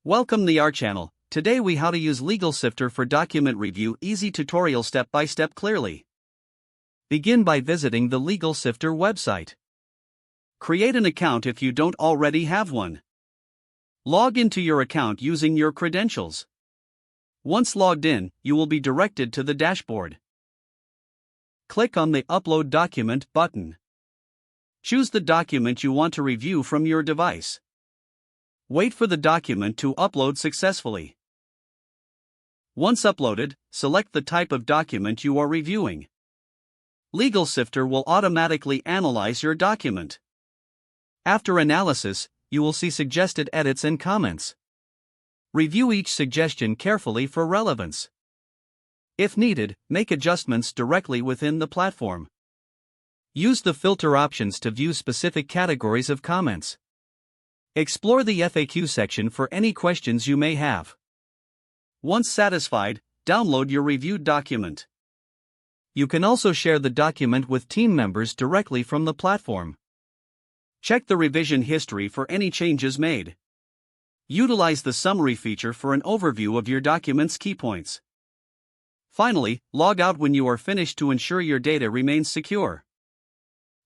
Welcome to our channel. Today we how to use LegalSifter for document review. Easy tutorial step by step clearly. Begin by visiting the LegalSifter website. Create an account if you don't already have one. Log into your account using your credentials. Once logged in, you will be directed to the dashboard. Click on the Upload Document button. Choose the document you want to review from your device. Wait for the document to upload successfully. Once uploaded, select the type of document you are reviewing. LegalSifter will automatically analyze your document. After analysis, you will see suggested edits and comments. Review each suggestion carefully for relevance. If needed, make adjustments directly within the platform. Use the filter options to view specific categories of comments. Explore the FAQ section for any questions you may have. Once satisfied, download your reviewed document. You can also share the document with team members directly from the platform. Check the revision history for any changes made. Utilize the summary feature for an overview of your document's key points. Finally, log out when you are finished to ensure your data remains secure.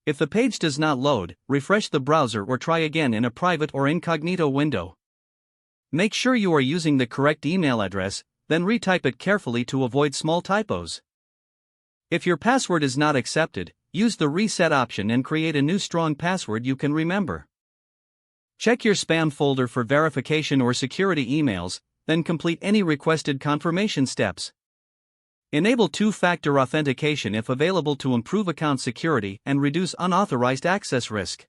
If the page does not load, refresh the browser or try again in a private or incognito window. Make sure you are using the correct email address, then retype it carefully to avoid small typos. If your password is not accepted, use the reset option and create a new strong password you can remember. Check your spam folder for verification or security emails, then complete any requested confirmation steps. Enable two-factor authentication if available to improve account security and reduce unauthorized access risk.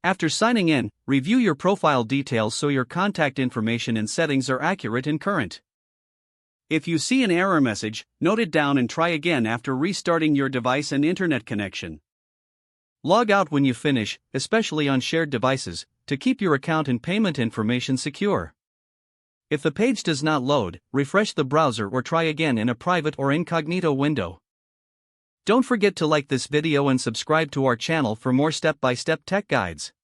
After signing in, review your profile details so your contact information and settings are accurate and current. If you see an error message, note it down and try again after restarting your device and internet connection. Log out when you finish, especially on shared devices, to keep your account and payment information secure. If the page does not load, refresh the browser or try again in a private or incognito window. Don't forget to like this video and subscribe to our channel for more step-by-step tech guides.